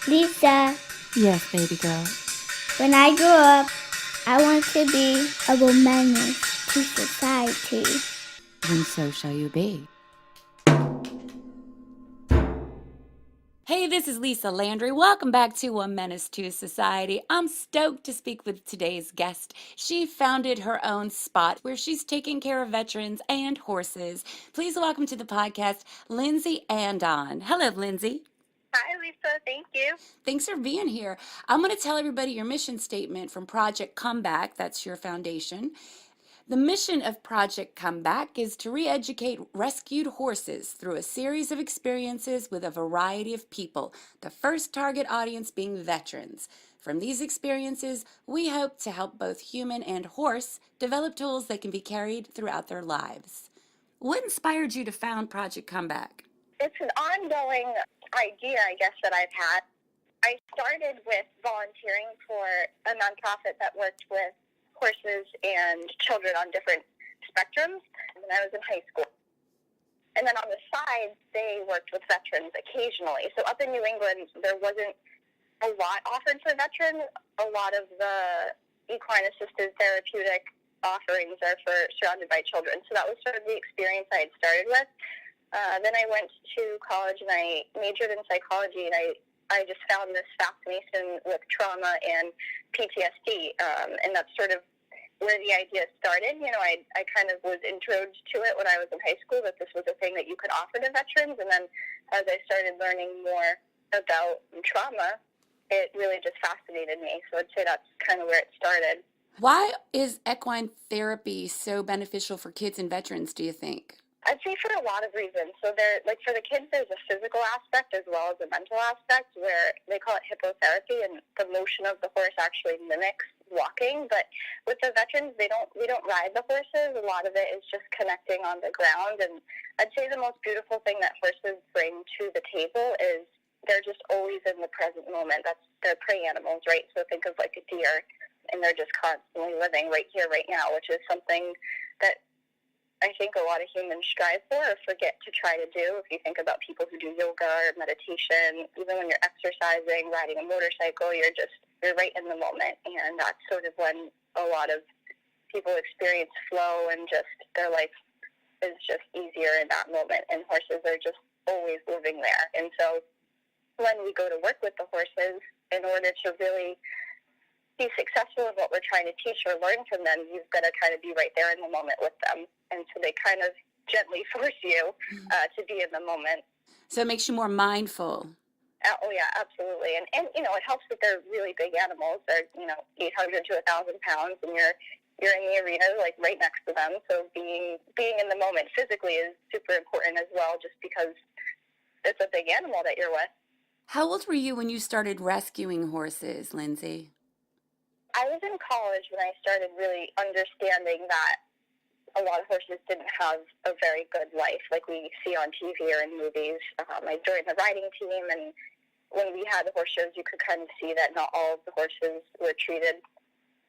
Lisa, Yes, baby girl. when I grow up, I want to be a woman to society. Then so shall you be. Hey, this is Lisa Landry. Welcome back to A Menace to Society. I'm stoked to speak with today's guest. She founded her own spot where she's taking care of veterans and horses. Please welcome to the podcast, Lindsay Andon. Hello, Lindsay. Hi, Lisa. Thank you. Thanks for being here. I'm going to tell everybody your mission statement from Project ComeBack. That's your foundation. The mission of Project ComeBack is to re-educate rescued horses through a series of experiences with a variety of people, the first target audience being veterans. From these experiences, we hope to help both human and horse develop tools that can be carried throughout their lives. What inspired you to found Project ComeBack? It's an ongoing idea, I guess, that I've had. I started with volunteering for a nonprofit that worked with horses and children on different spectrums when I was in high school. And then on the side, they worked with veterans occasionally. So up in New England, there wasn't a lot offered for veterans. A lot of the equine-assisted therapeutic offerings are surrounded by children. So that was sort of the experience I had started with. Then I went to college and I majored in psychology, and I just found this fascination with trauma and PTSD, and that's sort of where the idea started. You know, I kind of was introduced to it when I was in high school, that this was a thing that you could offer to veterans, and then as I started learning more about trauma, it really just fascinated me. So I'd say that's kind of where it started. Why is equine therapy so beneficial for kids and veterans, do you think? I'd say for a lot of reasons. So for the kids, there's a physical aspect as well as a mental aspect, where they call it hippotherapy, and the motion of the horse actually mimics walking. But with the veterans, we don't ride the horses. A lot of it is just connecting on the ground. And I'd say the most beautiful thing that horses bring to the table is they're just always in the present moment. They're prey animals, right? So think of like a deer, and they're just constantly living right here, right now, which is something that I think a lot of humans strive for or forget to try to do. If you think about people who do yoga or meditation, even when you're exercising, riding a motorcycle, you're right in the moment. And that's sort of when a lot of people experience flow, and just their life is just easier in that moment. And horses are just always living there. And so when we go to work with the horses, in order to really be successful in what we're trying to teach or learn from them, you've got to kind of be right there in the moment with them. And so they kind of gently force you to be in the moment. So it makes you more mindful. Oh, yeah, absolutely. And you know, it helps that they're really big animals. They're, 800 to 1,000 pounds, and you're in the arena, like, right next to them. So being in the moment physically is super important as well, just because it's a big animal that you're with. How old were you when you started rescuing horses, Lindsay? I was in college when I started really understanding that a lot of horses didn't have a very good life like we see on TV or in movies. I joined the riding team, and when we had the horse shows, you could kind of see that not all of the horses were treated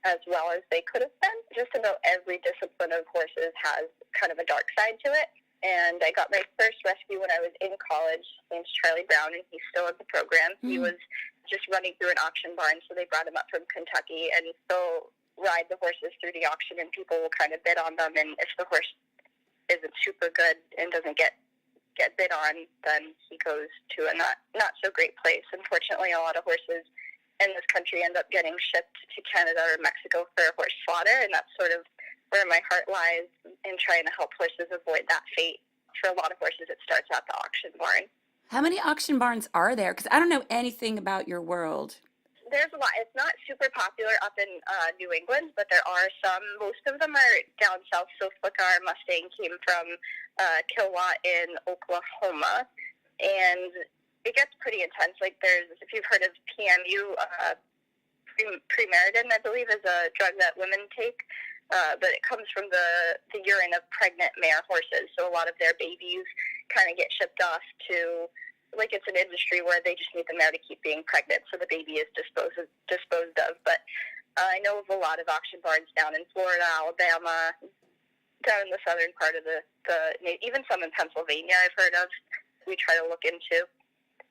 as well as they could have been. Just about every discipline of horses has kind of a dark side to it. And I got my first rescue when I was in college. His name's Charlie Brown, and he's still in the program. He was just running through an auction barn, so they brought him up from Kentucky, and he'll ride the horses through the auction, and people will kind of bid on them. And if the horse isn't super good and doesn't get bid on, then he goes to a not so great place. Unfortunately, a lot of horses in this country end up getting shipped to Canada or Mexico for horse slaughter, and that's sort of where my heart lies in trying to help horses avoid that fate. For a lot of horses, it starts at the auction barn. How many auction barns are there? Because I don't know anything about your world. There's a lot. It's not super popular up in New England, but there are some. Most of them are down south. So Flicka, our mustang, came from Kilwa in Oklahoma, and it gets pretty intense. Like, if you've heard of PMU, Premeritin, I believe, is a drug that women take. But it comes from the urine of pregnant mare horses. So a lot of their babies kind of get shipped off to, like, it's an industry where they just need the mare to keep being pregnant, so the baby is disposed of. But I know of a lot of auction barns down in Florida, Alabama, down in the southern part of the even some in Pennsylvania I've heard of. We try to look into.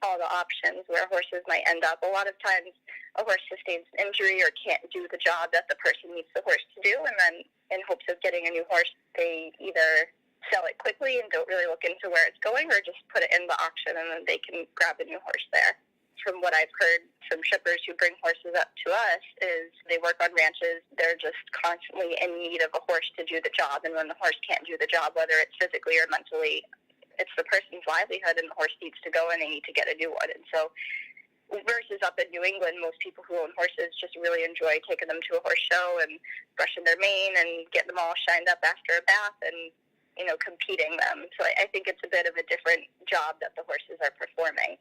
all the options where horses might end up. A lot of times a horse sustains an injury or can't do the job that the person needs the horse to do, and then in hopes of getting a new horse, they either sell it quickly and don't really look into where it's going, or just put it in the auction and then they can grab a new horse there. From what I've heard from shippers who bring horses up to us is they work on ranches. They're just constantly in need of a horse to do the job, and when the horse can't do the job, whether it's physically or mentally, it's the person's livelihood, and the horse needs to go and they need to get a new one. And so versus up in New England, most people who own horses just really enjoy taking them to a horse show and brushing their mane and getting them all shined up after a bath and, you know, competing them. So I think it's a bit of a different job that the horses are performing.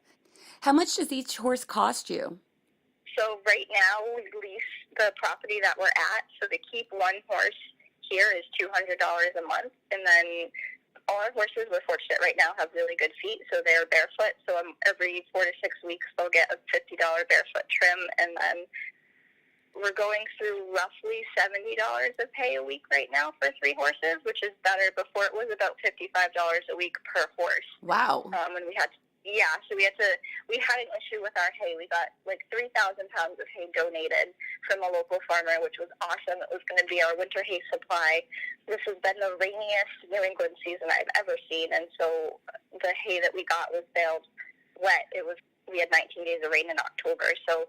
How much does each horse cost you? So right now we lease the property that we're at. So to keep one horse here is $200 a month. And then all our horses, we're fortunate right now, have really good feet. So they're barefoot. So every 4 to 6 weeks they'll get a $50 barefoot trim. And then we're going through roughly $70 of hay a week right now for 3 horses, which is better. Before it was about $55 a week per horse. Wow. When we had an issue with our hay. We got like 3,000 pounds of hay donated from a local farmer, which was awesome. It was going to be our winter hay supply. This has been the rainiest New England season I've ever seen, and so the hay that we got was baled wet. We had 19 days of rain in October, so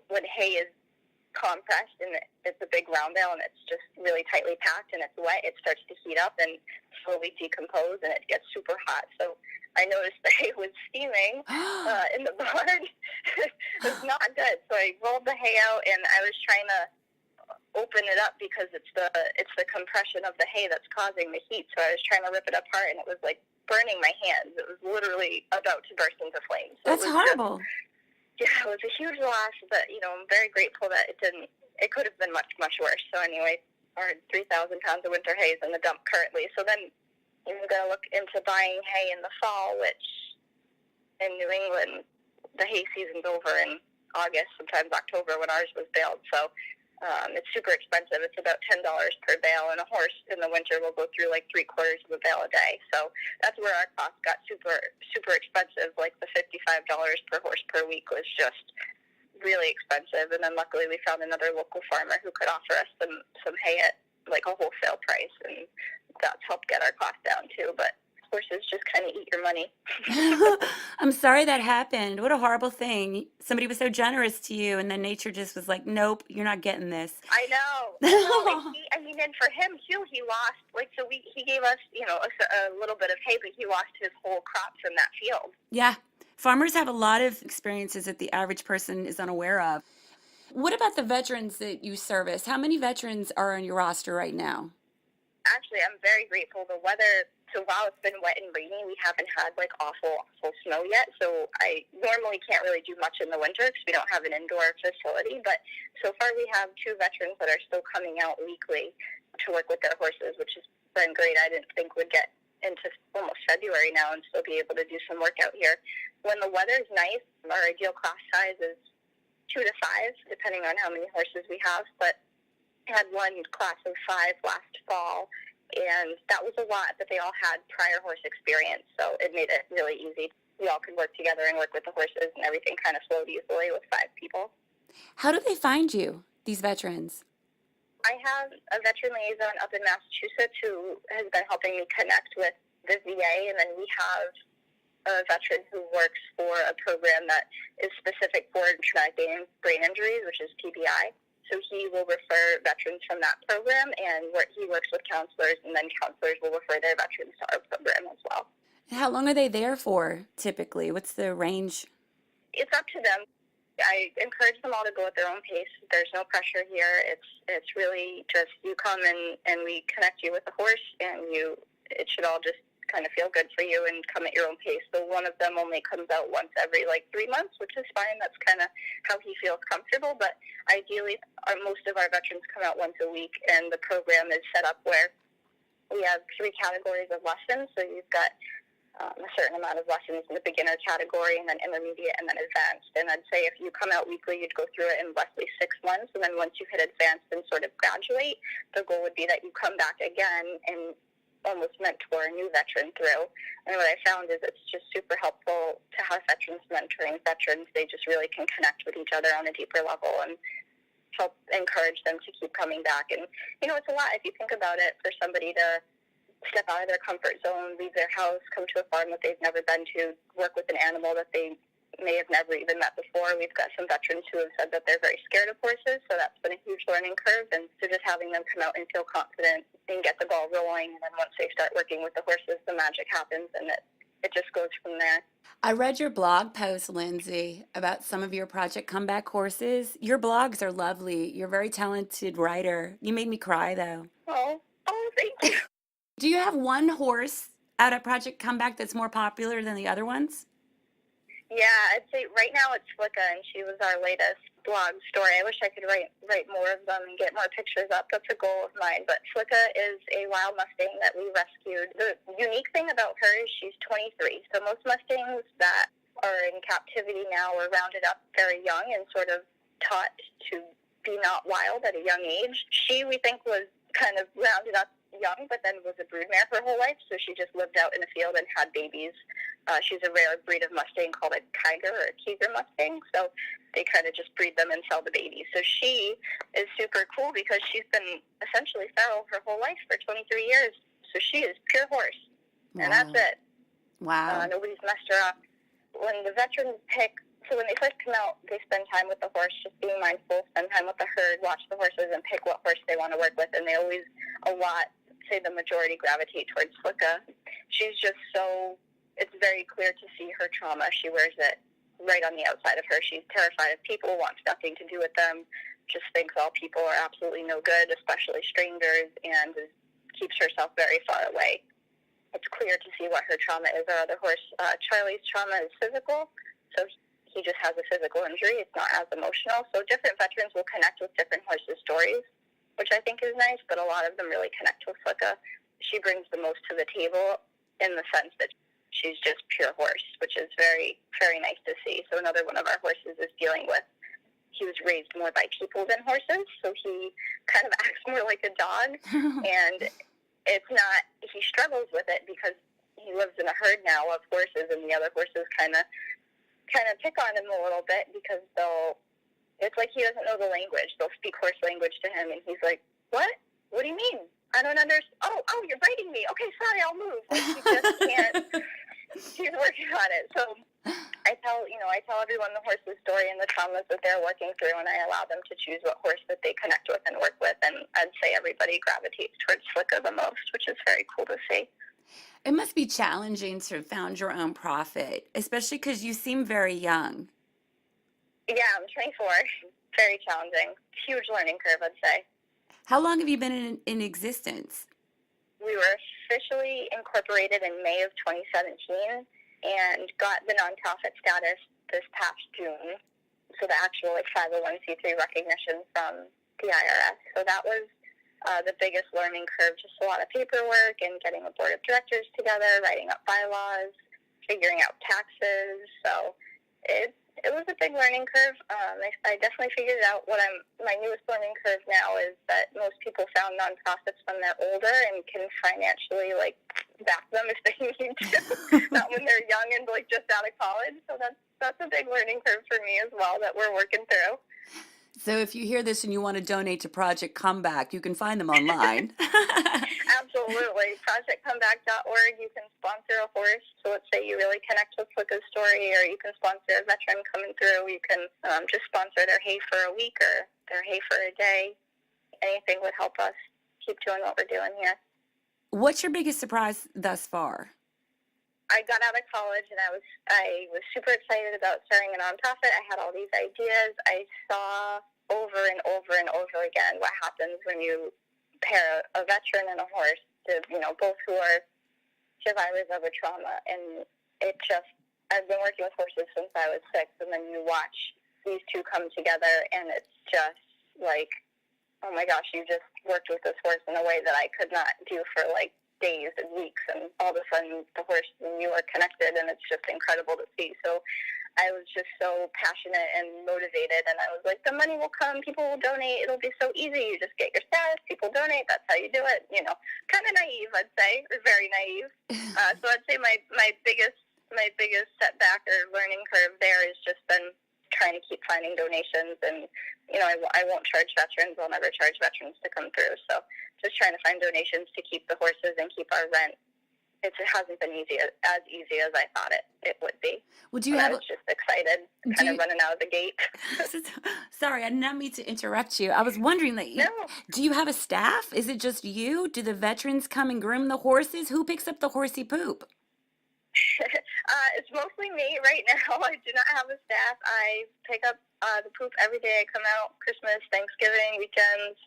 when hay is compressed and it's a big round bale and it's just really tightly packed and it's wet, it starts to heat up and slowly decompose and it gets super hot. So I noticed the hay was steaming in the barn. It was not good. So I rolled the hay out and I was trying to open it up because it's the compression of the hay that's causing the heat. So I was trying to rip it apart and it was like burning my hands. It was literally about to burst into flames. So That's horrible. Yeah, it was a huge loss, but, you know, I'm very grateful that it didn't. It could have been much, much worse. So anyway, our 3,000 pounds of winter hay is in the dump currently. So then I'm going to look into buying hay in the fall, which in New England, the hay season's over in August, sometimes October when ours was baled. So it's super expensive. It's about $10 per bale, and a horse in the winter will go through like 3/4 of a bale a day. So that's where our cost got super, super expensive. Like the $55 per horse per week was just really expensive. And then luckily we found another local farmer who could offer us some hay at like a wholesale price, and that's helped get our cost down too. But horses just kind of eat your money. I'm sorry that happened. What a horrible thing. Somebody was so generous to you, and then nature just was like, nope, you're not getting this. I know. And for him too, he lost. He gave us, you know, a little bit of hay, but he lost his whole crop from that field. Yeah. Farmers have a lot of experiences that the average person is unaware of. What about the veterans that you service? How many veterans are on your roster right now? Actually, I'm very grateful. The weather, so while it's been wet and rainy, we haven't had like awful snow yet. So I normally can't really do much in the winter because we don't have an indoor facility. But so far we have 2 veterans that are still coming out weekly to work with their horses, which has been great. I didn't think we'd get into almost February now and still be able to do some work out here. When the weather is nice, our ideal class size is 2 to 5, depending on how many horses we have. But I had one class of 5 last fall, and that was a lot, but they all had prior horse experience, so it made it really easy. We all could work together and work with the horses, and everything kind of flowed easily with 5 people. How do they find you, these veterans? I have a veteran liaison up in Massachusetts who has been helping me connect with the VA, and then we have a veteran who works for a program that is specific for traumatic brain injuries, which is TBI. So he will refer veterans from that program, and he works with counselors, and then counselors will refer their veterans to our program as well. How long are they there for, typically? What's the range? It's up to them. I encourage them all to go at their own pace. There's no pressure here. It's really just you come and we connect you with the horse, and it should all just kind of feel good for you and come at your own pace. So one of them only comes out once every 3 months, which is fine. That's kind of how he feels comfortable. But ideally, most of our veterans come out once a week, and the program is set up where we have 3 categories of lessons. So you've got a certain amount of lessons in the beginner category, and then intermediate, and then advanced. And I'd say if you come out weekly, you'd go through it in roughly 6 months. And then once you hit advanced and sort of graduate, the goal would be that you come back again and almost mentor a new veteran through. And what I found is it's just super helpful to have veterans mentoring veterans. They just really can connect with each other on a deeper level and help encourage them to keep coming back. And, it's a lot, if you think about it, for somebody to step out of their comfort zone, leave their house, come to a farm that they've never been to, work with an animal that they may have never even met before. We've got some veterans who have said that they're very scared of horses, so that's been a huge learning curve. And so just having them come out and feel confident and get the ball rolling, and then once they start working with the horses, the magic happens, and it just goes from there. I read your blog post, Lindsay, about some of your Project Comeback horses. Your blogs are lovely. You're a very talented writer. You made me cry, though. Oh, thank you. Do you have one horse out at Project Comeback that's more popular than the other ones? Yeah, I'd say right now it's Flicka, and she was our latest blog story. I wish I could write more of them and get more pictures up. That's a goal of mine. But Flicka is a wild Mustang that we rescued. The unique thing about her is she's 23. So most Mustangs that are in captivity now are rounded up very young and sort of taught to be not wild at a young age. She, we think, was kind of rounded up young, but then was a broodmare her whole life. So she just lived out in the field and had babies. She's a rare breed of Mustang called a Kiger or a Keeger Mustang, so they kind of just breed them and sell the babies. So she is super cool because she's been essentially feral her whole life for 23 years. So she is pure horse, and that's it. Wow. Nobody's messed her up. When the veterans so when they first come out, they spend time with the horse, just being mindful, spend time with the herd, watch the horses, and pick what horse they want to work with. And they always, say the majority gravitate towards Flicka. She's just it's very clear to see her trauma. She wears it right on the outside of her. She's terrified of people, wants nothing to do with them, just thinks all people are absolutely no good, especially strangers, and keeps herself very far away. It's clear to see what her trauma is. Our other horse, Charlie's trauma is physical, so he just has a physical injury. It's not as emotional. So different veterans will connect with different horses' stories, which I think is nice, but a lot of them really connect with Flicka. She brings the most to the table in the sense that she's just pure horse, which is very, very nice to see. So another one of our horses is dealing with, he was raised more by people than horses, so he kind of acts more like a dog, and he struggles with it because he lives in a herd now of horses, and the other horses kind of pick on him a little bit because it's like he doesn't know the language. They'll speak horse language to him, and he's like, what? What do you mean? I don't understand. Oh, you're biting me. Okay, sorry, I'll move. Like, he just can't. He's working on it. So I tell everyone the horse's story and the traumas that they're working through, and I allow them to choose what horse that they connect with and work with. And I'd say everybody gravitates towards Flicka the most, which is very cool to see. It must be challenging to have found your own profit, especially because you seem very young. Yeah, I'm 24. Very challenging. Huge learning curve, I'd say. How long have you been in existence? We were officially incorporated in May of 2017 and got the nonprofit status this past June. So the actual 501c3 recognition from the IRS. So that was the biggest learning curve, just a lot of paperwork and getting a board of directors together, writing up bylaws, figuring out taxes. So it was a big learning curve. I definitely figured it out. My newest learning curve now is that most people found nonprofits when they're older and can financially back them if they need to, not when they're young and just out of college. So that's a big learning curve for me as well that we're working through. So if you hear this and you want to donate to Project Comeback, you can find them online. Absolutely. ProjectComeback.org. You can sponsor a horse. So let's say you really connect with Flicka's story, or you can sponsor a veteran coming through. You can just sponsor their hay for a week or their hay for a day. Anything would help us keep doing what we're doing here. What's your biggest surprise thus far? I got out of college and I was super excited about starting a nonprofit. I had all these ideas. I saw over and over and over again what happens when you pair a veteran and a horse, both who are survivors of a trauma. And I've been working with horses since I was 6, and then you watch these two come together, and it's just like, oh my gosh, you just worked with this horse in a way that I could not do for days and weeks, and all of a sudden the horse and you are connected, and it's just incredible to see. So I was just so passionate and motivated, and I was like, the money will come, people will donate, it'll be so easy, you just get your status, people donate, that's how you do it, kind of naive, I'd say, or very naive. So I'd say my biggest setback or learning curve there has just been trying to keep finding donations, and I won't charge veterans, I'll never charge veterans to come through, so just trying to find donations to keep the horses and keep our rent. It hasn't been as easy as I thought it would be. Well, do you I have? was just excited, kind of running out of the gate. Sorry, I did not mean to interrupt you. I was wondering that. No. Do you have a staff? Is it just you? Do the veterans come and groom the horses? Who picks up the horsey poop? It's mostly me right now. I do not have a staff. I pick up the poop every day. I come out Christmas, Thanksgiving, weekends,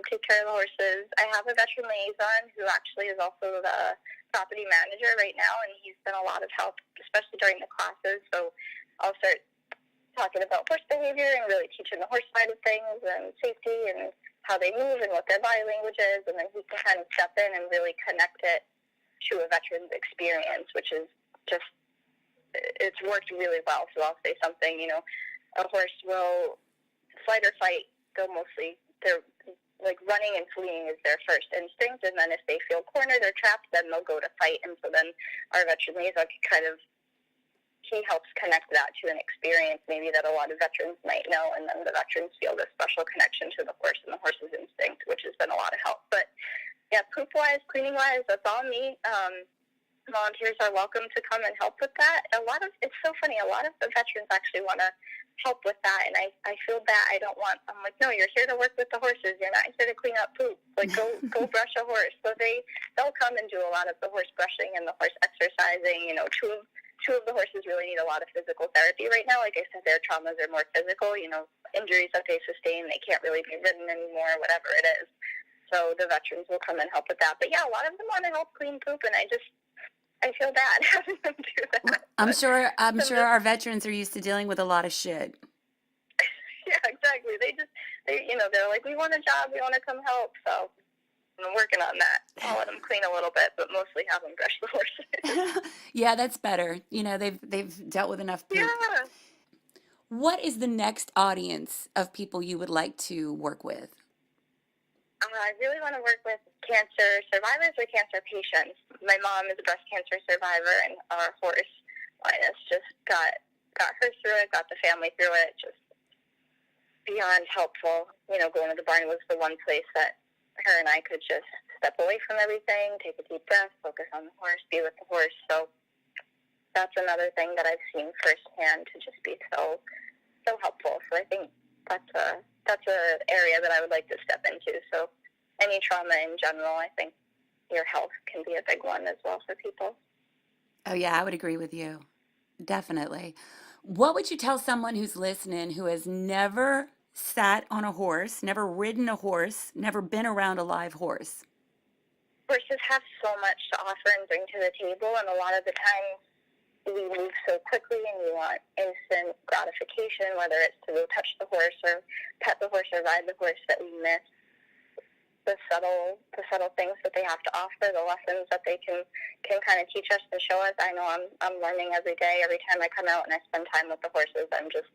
take care of the horses. I have a veteran liaison who actually is also the property manager right now, and he's been a lot of help, especially during the classes. So I'll start talking about horse behavior and really teaching the horse side of things and safety and how they move and what their body language is, and then he can kind of step in and really connect it to a veteran's experience, which is just, it's worked really well. So I'll say something, a horse will flight or fight, they're like running and fleeing is their first instinct, and then if they feel cornered or trapped, then they'll go to fight. And so then our veteran liaison he helps connect that to an experience maybe that a lot of veterans might know, and then the veterans feel this special connection to the horse and the horse's instinct, which has been a lot of help. But yeah, poop-wise, cleaning-wise, that's all me. Volunteers are welcome to come and help with that. It's so funny, a lot of the veterans actually want to help with that, and I feel bad. I'm like, no, you're here to work with the horses. You're not here to clean up poop. Like, go brush a horse. So they'll come and do a lot of the horse brushing and the horse exercising. Two of the horses really need a lot of physical therapy right now. Like I said, their traumas are more physical, injuries that they sustain. They can't really be ridden anymore, whatever it is. So the veterans will come and help with that. But yeah, a lot of them want to help clean poop, and I feel bad having them do that. I'm sure our veterans are used to dealing with a lot of shit. Yeah, exactly. They're like, we want a job, we want to come help. So I'm working on that. I'll let them clean a little bit, but mostly have them brush the horses. Yeah, that's better. They've dealt with enough poop. Yeah. What is the next audience of people you would like to work with? I really want to work with cancer survivors or cancer patients. My mom is a breast cancer survivor, and our horse, Linus, just got her through it, got the family through it, just beyond helpful. Going to the barn was the one place that her and I could just step away from everything, take a deep breath, focus on the horse, be with the horse. So that's another thing that I've seen firsthand to just be so helpful. So I think that's an area that I would like to step into. So any trauma in general, I think your health can be a big one as well for people. Oh yeah, I would agree with you. Definitely. What would you tell someone who's listening who has never sat on a horse, never ridden a horse, never been around a live horse? Horses have so much to offer and bring to the table, and a lot of the time we move so quickly and we want instant gratification, whether it's to go touch the horse or pet the horse or ride the horse, that we miss the subtle things that they have to offer, the lessons that they can kind of teach us and show us. I know I'm learning every day. Every time I come out and I spend time with the horses, I'm just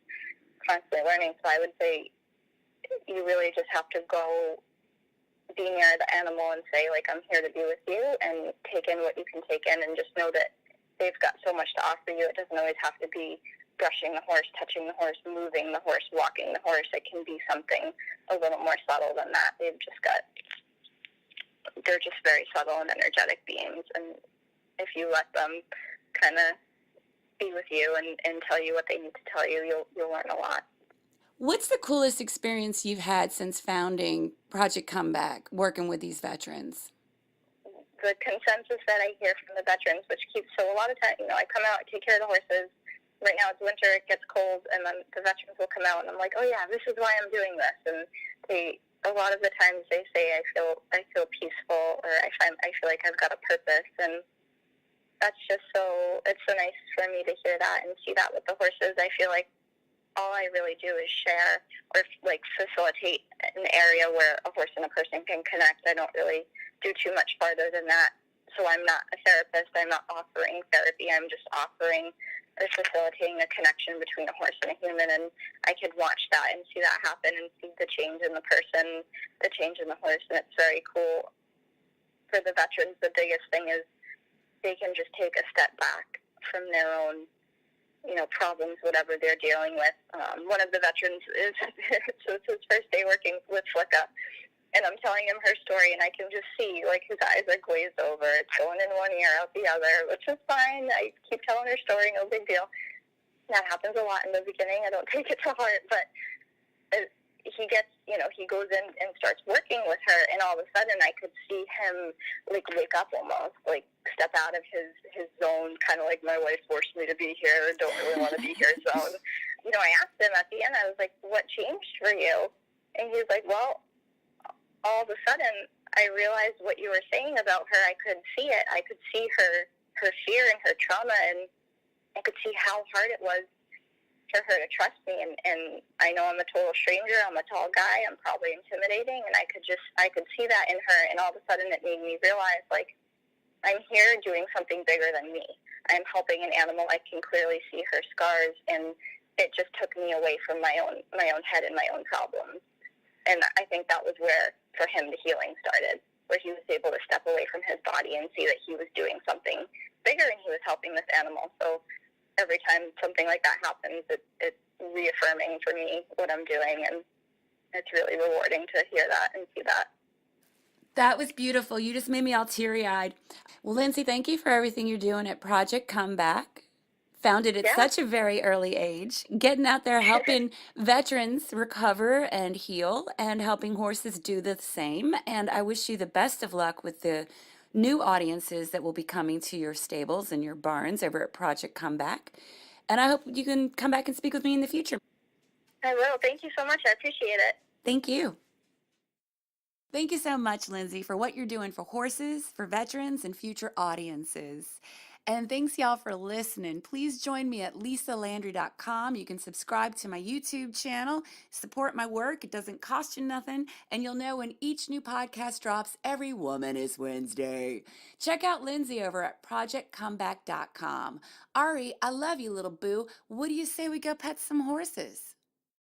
constantly learning. So I would say you really just have to go be near the animal and say, like, I'm here to be with you, and take in what you can take in, and just know that they've got so much to offer you. It doesn't always have to be brushing the horse, touching the horse, moving the horse, walking the horse. It can be something a little more subtle than that. They're just very subtle and energetic beings, and if you let them kind of be with you and tell you what they need to tell you, you'll learn a lot. What's the coolest experience you've had since founding Project ComeBack, working with these veterans? The consensus that I hear from the veterans, which keeps, so a lot of times, I come out, I take care of the horses. Right now it's winter, it gets cold, and then the veterans will come out, and I'm like, oh yeah, this is why I'm doing this. And a lot of the times they say, I feel peaceful, or I feel like I've got a purpose, and that's just it's so nice for me to hear that and see that with the horses. I feel like all I really do is share or facilitate an area where a horse and a person can connect. I don't really do too much farther than that. So I'm not a therapist. I'm not offering therapy. I'm just offering or facilitating a connection between a horse and a human. And I could watch that and see that happen and see the change in the person, the change in the horse. And it's very cool. For the veterans, the biggest thing is they can just take a step back from their own, problems, whatever they're dealing with. One of the veterans is, so it's his first day working with Flicka. And I'm telling him her story, and I can just see, his eyes are glazed over. It's going in one ear, out the other, which is fine. I keep telling her story, no big deal. That happens a lot in the beginning. I don't take it to heart, but he gets, he goes in and starts working with her, and all of a sudden I could see him, wake up almost, step out of his zone, kind of like my wife forced me to be here, don't really want to be here zone. I asked him at the end, I was like, what changed for you? And he was like, well, all of a sudden, I realized what you were saying about her. I could see it. I could see her fear and her trauma, and I could see how hard it was for her to trust me. And I know I'm a total stranger. I'm a tall guy. I'm probably intimidating, and I could see that in her. And all of a sudden, it made me realize, I'm here doing something bigger than me. I'm helping an animal. I can clearly see her scars, and it just took me away from my own head and my own problems. And I think that was where, for him, the healing started, where he was able to step away from his body and see that he was doing something bigger and he was helping this animal. So every time something like that happens, it's reaffirming for me what I'm doing, and it's really rewarding to hear that and see that. That was beautiful. You just made me all teary-eyed. Well, Lindsay, thank you for everything you're doing at Project ComeBack. Founded at such a very early age, getting out there helping veterans recover and heal and helping horses do the same. And I wish you the best of luck with the new audiences that will be coming to your stables and your barns over at Project ComeBack. And I hope you can come back and speak with me in the future. I will. Thank you so much. I appreciate it. Thank you. Thank you so much, Lindsay, for what you're doing for horses, for veterans, and future audiences. And thanks, y'all, for listening. Please join me at lisalandry.com. You can subscribe to my YouTube channel, support my work. It doesn't cost you nothing, and you'll know when each new podcast drops every Woman is Wednesday. Check out Lindsay over at projectcomeback.com. Ari, I love you, little boo. What do you say we go pet some horses?